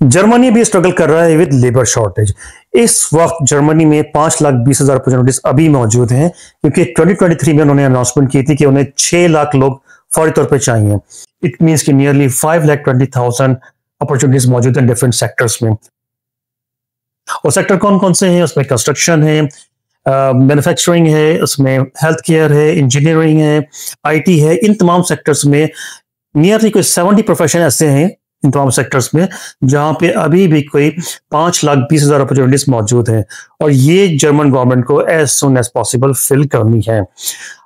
Germany भी struggle कर रहा है विद लेबर शॉर्टेज। इस वक्त जर्मनी में 5,20,000 अपॉर्चुनिटीज अभी मौजूद हैं, क्योंकि 2023 में उन्होंने अनाउंसमेंट की थी कि उन्हें 6 लाख लोग फौरी तौर पे चाहिए। इट मींस कि नियरली 5,20,000 अपॉर्चुनिटीज मौजूद हैं डिफरेंट सेक्टर्स में। और सेक्टर कौन कौन से हैं? उसमें कंस्ट्रक्शन है, मैन्युफैक्चरिंग है, उसमें हेल्थ केयर है, इंजीनियरिंग है, आईटी है। इन तमाम सेक्टर्स में नियरली कोई 70 प्रोफेशन ऐसे हैं इन तमाम सेक्टर्स में जहां पे अभी भी कोई 5,20,000 अपॉर्चुनिटीज मौजूद हैं, और ये जर्मन गवर्नमेंट को as soon as possible fill करनी है।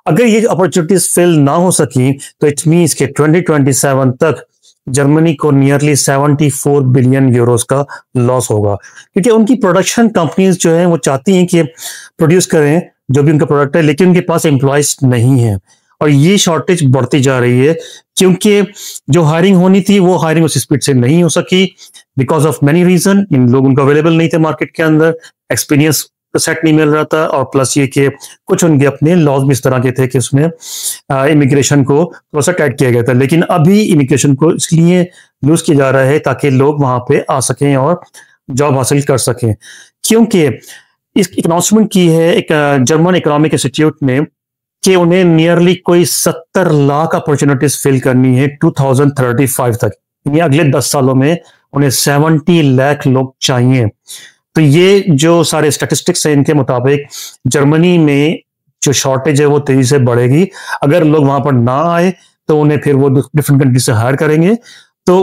अगर ये अपॉर्चुनिटीज फिल ना हो सकी तो इट मीन्स के 2027 तक जर्मनी को नियरली 74 बिलियन यूरोस का लॉस होगा, क्योंकि उनकी प्रोडक्शन कंपनीज जो है वो चाहती हैं कि प्रोड्यूस करें जो भी उनका प्रोडक्ट है, लेकिन उनके पास एम्प्लॉयज नहीं है, और ये शॉर्टेज बढ़ती जा रही है क्योंकि जो हायरिंग होनी थी वो हायरिंग उस स्पीड से नहीं हो सकी बिकॉज ऑफ मेनी रीजन। इन लोग उनको अवेलेबल नहीं थे मार्केट के अंदर, एक्सपीरियंस सेट नहीं मिल रहा था, और प्लस ये कि कुछ उनके अपने लॉज भी इस तरह के थे कि उसमें इमिग्रेशन को थोड़ा सा टाइट किया गया था। लेकिन अभी इमिग्रेशन को इसलिए लूज किया जा रहा है ताकि लोग वहां पे आ सकें और जॉब हासिल कर सकें, क्योंकि इस अनाउंसमेंट की है एक जर्मन इकोनॉमिक इंस्टीट्यूट ने कि उन्हें नियरली कोई 70 लाख अपॉर्चुनिटीज फिल करनी है 2035 तक, यानी अगले 10 सालों में उन्हें 70 लाख लोग चाहिए। तो ये जो सारे स्टैटिस्टिक्स हैं इनके मुताबिक जर्मनी में जो शॉर्टेज है वो तेजी से बढ़ेगी। अगर लोग वहां पर ना आए तो उन्हें फिर वो डिफरेंट कंट्री से हायर करेंगे। तो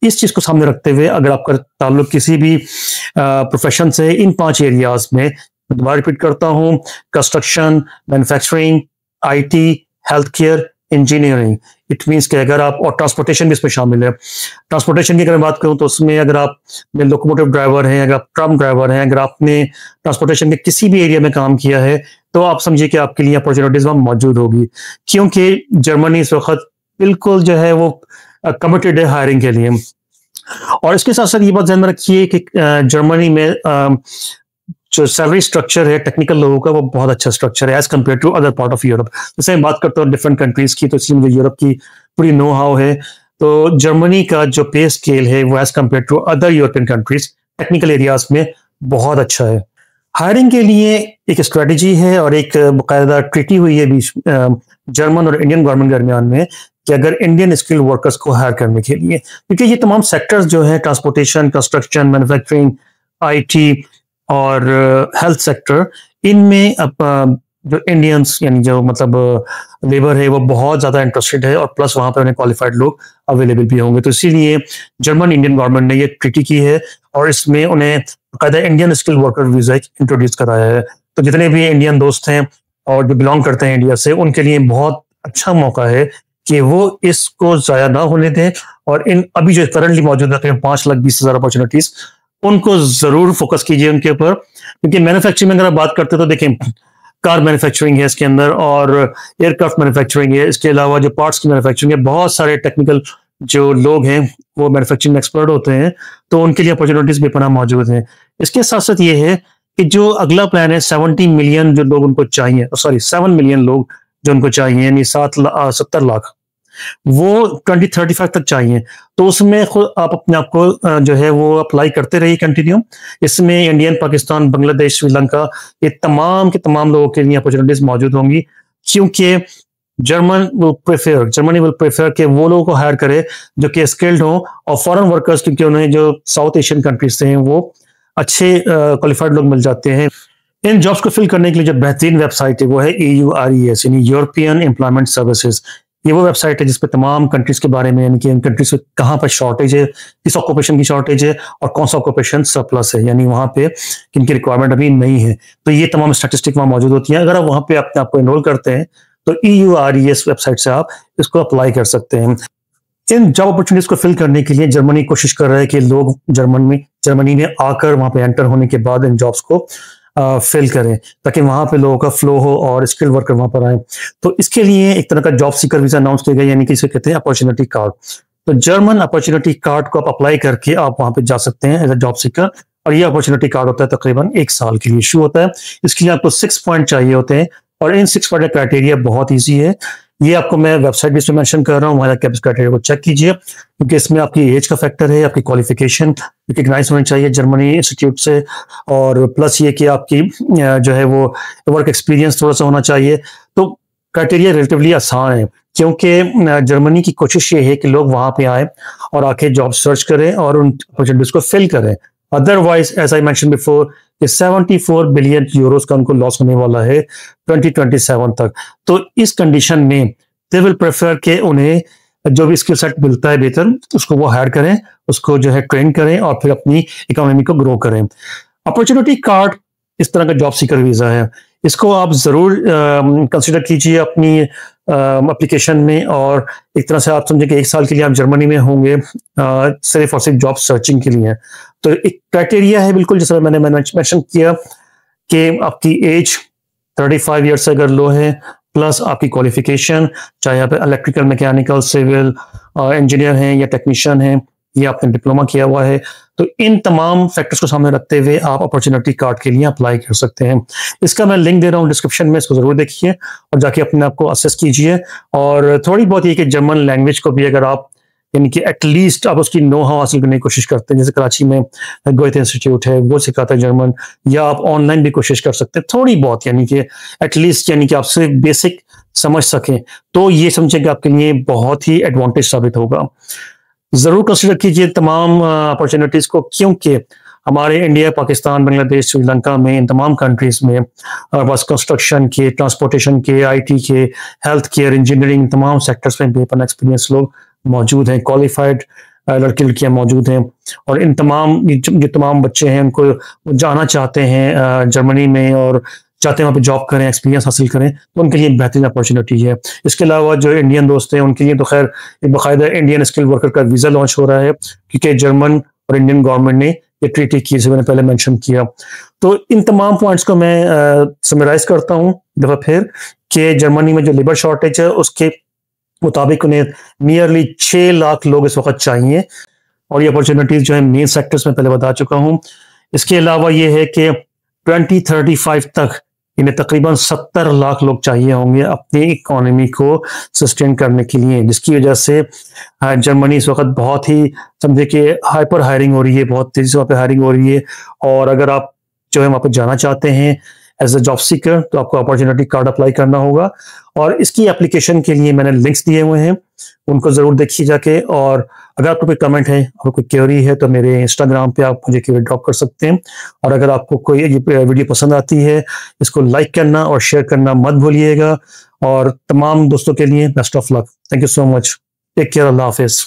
इस चीज को सामने रखते हुए अगर आपका ताल्लुक किसी भी प्रोफेशन से इन 5 एरियाज में, दोबारा रिपीट करता हूं, construction, manufacturing, IT, health care, engineering, it means कि अगर आप, और ट्रांसपोर्टेशन भी इसमें शामिल है। ट्रांसपोर्टेशन की अगर मैं बात करूं तो उसमें अगर आप लोकोमोटिव ड्राइवर हैं, अगर आप ट्रम ड्राइवर हैं, अगर आपने ट्रांसपोर्टेशन के किसी भी एरिया में काम किया है तो आप समझिए कि आपके लिए अपॉर्चुनिटीज वहां मौजूद होगी, क्योंकि जर्मनी इस वक्त बिल्कुल जो है वो कमिटेड है हायरिंग के लिए। और इसके साथ साथ ये बात ध्यान में रखिए कि जर्मनी में जो सैलरी स्ट्रक्चर है टेक्निकल लोगों का वो बहुत अच्छा स्ट्रक्चर है as compared to other part of Europe. जैसे मैं बात करता हूँ डिफरेंट कंट्रीज की, तो इसलिए मुझे यूरोप की पूरी नो हाउ है। तो जर्मनी का जो पे स्केल है वो as compared to other European countries technical areas में बहुत अच्छा है। हायरिंग के लिए एक स्ट्रेटेजी है और एक बाकायदा ट्रीटी हुई है बीच जर्मन और इंडियन गवर्नमेंट के दरमियान में कि अगर इंडियन स्किल्ड वर्कर्स को हायर करने के लिए, क्योंकि ये तमाम सेक्टर्स जो है ट्रांसपोर्टेशन, कंस्ट्रक्शन, मैन्युफैक्चरिंग, आईटी और हेल्थ सेक्टर, इनमें अब जो इंडियंस यानी जो मतलब लेबर है वो बहुत ज्यादा इंटरेस्टेड है, और प्लस वहां पर उन्हें क्वालिफाइड लोग अवेलेबल भी होंगे। तो इसीलिए जर्मन इंडियन गवर्नमेंट ने ये ट्रीटी की है और इसमें उन्हें बाकायदा Indian skill worker visa introduce कराया है। तो जितने भी इंडियन दोस्त हैं और जो बिलोंग करते हैं इंडिया से, उनके लिए बहुत अच्छा मौका है कि वो इसको जाया ना होने दें, और इन अभी जो करंटली मौजूद है 5,20,000 अपॉर्चुनिटीज, उनको जरूर फोकस कीजिए उनके ऊपर। क्योंकि मैन्युफैक्चरिंग में अगर आप बात करते हैं तो देखें, कार मैन्युफैक्चरिंग है इसके अंदर, और एयरक्राफ्ट मैन्युफैक्चरिंग है, इसके अलावा जो पार्ट्स की मैन्युफैक्चरिंग है, बहुत सारे टेक्निकल जो लोग हैं वो मैन्युफैक्चरिंग एक्सपर्ट होते हैं, तो उनके लिए अपॉर्चुनिटीज बेपनाह मौजूद हैं। इसके साथ साथ ये है कि जो अगला प्लान है 70 मिलियन जो लोग उनको चाहिए, सॉरी 7 मिलियन लोग जो उनको चाहिए, यानी 70 लाख, वो 2035 तक चाहिए। तो उसमें खुद आप अपने आप को जो है वो अप्लाई करते रहिए कंटिन्यू। इसमें इंडियन, पाकिस्तान, बांग्लादेश, श्रीलंका, ये तमाम के तमाम लोगों के लिए अपॉर्चुनिटीज मौजूद होंगी, क्योंकि जर्मनी विल प्रेफर कि वो लोगों को हायर करे जो कि स्किल्ड हो, और फॉरेन वर्कर्स, क्योंकि उन्हें जो साउथ एशियन कंट्रीज से हैं वो अच्छे क्वालिफाइड लोग मिल जाते हैं। इन जॉब्स को फिल करने के लिए जो बेहतरीन वेबसाइट है वो है EURES, यानी यूरोपियन एम्प्लॉयमेंट सर्विसेज। ये वो वेबसाइट है जिसपे तमाम कंट्रीज के बारे में, यानी कि इन कंट्रीज में कहाँ पर शॉर्टेज है, किस ऑक्यूपेशन की शॉर्टेज है, और कौन सा ऑक्यूपेशन सरप्लस है, यानी वहाँ पे किनकी रिक्वायरमेंट अभी नहीं है, तो ये तमाम स्टैटिस्टिक वहाँ मौजूद होती है। अगर आप वहाँ पे अपने आप को एनरोल करते हैं तो EURES वेबसाइट से आप इसको अप्लाई कर सकते हैं। इन जॉब अपॉर्चुनिटीज को फिल करने के लिए जर्मनी कोशिश कर रहा है कि लोग जर्मनी में आकर वहां पे एंटर होने के बाद इन जॉब्स को फिल करें, ताकि वहां पे लोगों का फ्लो हो और स्किल वर्कर वहां पर आए। तो इसके लिए एक तरह का जॉब सीकर वीजा अनाउंस किया गया, यानी कि इसे कहते हैं अपॉर्चुनिटी कार्ड। तो जर्मन अपॉर्चुनिटी कार्ड को आप अप्लाई करके आप वहां पे जा सकते हैं एज अ जॉब सीकर, और ये अपॉर्चुनिटी कार्ड होता है तकरीबन 1 साल के लिए इशू होता है। इसके लिए आपको 6 पॉइंट चाहिए होते हैं, और इन 6 पॉइंट का क्राइटेरिया बहुत ईजी है। ये आपको मैं वेबसाइट भी इसमें मेंशन कर रहा हूँ, वहाँ जाकर क्राइटेरिया को चेक कीजिए, क्योंकि इसमें आपकी एज का फैक्टर है, आपकी क्वालिफिकेशन रिकग्नाइज होनी चाहिए जर्मनी इंस्टीट्यूट से, और प्लस ये कि आपकी जो है वो वर्क एक्सपीरियंस थोड़ा सा होना चाहिए। तो क्राइटेरिया रिलेटिवली आसान है, क्योंकि जर्मनी की कोशिश ये है कि लोग वहाँ पे आए और आके जॉब सर्च करें और उन अपॉर्चुनिटीज को फिल करें। Otherwise as I mention before, 74 billion euros का उनको लॉस होने वाला है 2027 तक। तो इस कंडीशन में दे विल प्रेफर के उन्हें जो भी स्किल सेट मिलता है बेहतर, उसको वो हायर करें, उसको जो है ट्रेन करें और फिर अपनी इकोनॉमी को ग्रो करें। अपॉर्चुनिटी कार्ड इस तरह का जॉब सीकर वीजा है, इसको आप जरूर कंसिडर कीजिए अपनी एप्लीकेशन में, और एक तरह से आप समझे कि 1 साल के लिए आप जर्मनी में होंगे सिर्फ और सिर्फ जॉब सर्चिंग के लिए। तो एक क्राइटेरिया है बिल्कुल जैसा मैंने मेंशन किया कि आपकी एज 35 ईयर्स से अगर लो है, प्लस आपकी क्वालिफिकेशन, चाहे आप इलेक्ट्रिकल, मैकेनिकल, सिविल इंजीनियर हैं या टेक्नीशियन हैं, या आपने डिप्लोमा किया हुआ है, तो इन तमाम फैक्टर्स को सामने रखते हुए आप अपॉर्चुनिटी कार्ड के लिए अप्लाई कर सकते हैं। इसका मैं लिंक दे रहा हूँ डिस्क्रिप्शन में, इसको जरूर देखिए और जाके अपने आप को असेस कीजिए। और थोड़ी बहुत ये कि जर्मन लैंग्वेज को भी अगर आप यानी कि एटलीस्ट आप उसकी नो हाउ हासिल करने की कोशिश करते हैं, जैसे कराची में गोएथे इंस्टीट्यूट है वो सिखाता है जर्मन, या आप ऑनलाइन भी कोशिश कर सकते हैं थोड़ी बहुत, यानी कि एटलीस्ट यानी कि आप सिर्फ बेसिक समझ सकें, तो ये समझे कि आपके लिए बहुत ही एडवांटेज साबित होगा। जरूर कंसिडर कीजिए तमाम अपॉर्चुनिटीज को, क्योंकि हमारे इंडिया, पाकिस्तान, बांग्लादेश, श्रीलंका में, इन तमाम कंट्रीज में बस कंस्ट्रक्शन के, ट्रांसपोर्टेशन के, आईटी के, हेल्थ केयर, इंजीनियरिंग, तमाम सेक्टर्स में बेपन एक्सपीरियंस लोग मौजूद हैं, क्वालिफाइड लड़के लड़कियां मौजूद हैं। और इन तमाम जो तमाम बच्चे हैं उनको जाना चाहते हैं जर्मनी में और चाहते हैं वहाँ पे जॉब करें, एक्सपीरियंस हासिल करें, तो उनके लिए बेहतरीन अपॉर्चुनिटी है। इसके अलावा जो इंडियन दोस्त हैं उनके लिए तो खैर एक बाकायदा इंडियन स्किल वर्कर का वीज़ा लॉन्च हो रहा है, क्योंकि जर्मन और इंडियन गवर्नमेंट ने ये ट्रीटी की, जैसे मैंने पहले मेंशन किया। तो इन तमाम पॉइंट्स को मैं समराइज करता हूँ दफा फिर, कि जर्मनी में जो लेबर शॉर्टेज है उसके मुताबिक उन्हें नियरली 6 लाख लोग इस वक्त चाहिए, और ये अपॉर्चुनिटीज जो है मेन सेक्टर्स में पहले बता चुका हूँ। इसके अलावा ये है कि 2035 तक इन्हें तकरीबन 70 लाख लोग चाहिए होंगे अपनी इकोनॉमी को सस्टेन करने के लिए, जिसकी वजह से जर्मनी इस वक्त बहुत ही समझे कि हाइपर हायरिंग हो रही है, बहुत तेजी से वहाँ पे हायरिंग हो रही है। और अगर आप जो है वहाँ पे जाना चाहते हैं एज अ जॉब सीकर, तो आपको अपॉर्चुनिटी कार्ड अप्लाई करना होगा, और इसकी एप्लीकेशन के लिए मैंने लिंक्स दिए हुए हैं, उनको जरूर देखिए जाके। और अगर आपको कोई कमेंट है और कोई क्वेरी है तो मेरे इंस्टाग्राम पे आप मुझे क्वेरी ड्रॉप कर सकते हैं। और अगर आपको कोई वीडियो पसंद आती है, इसको लाइक करना और शेयर करना मत भूलिएगा। और तमाम दोस्तों के लिए best of luck. Thank you so much. Take care. अल्लाह हाफिज।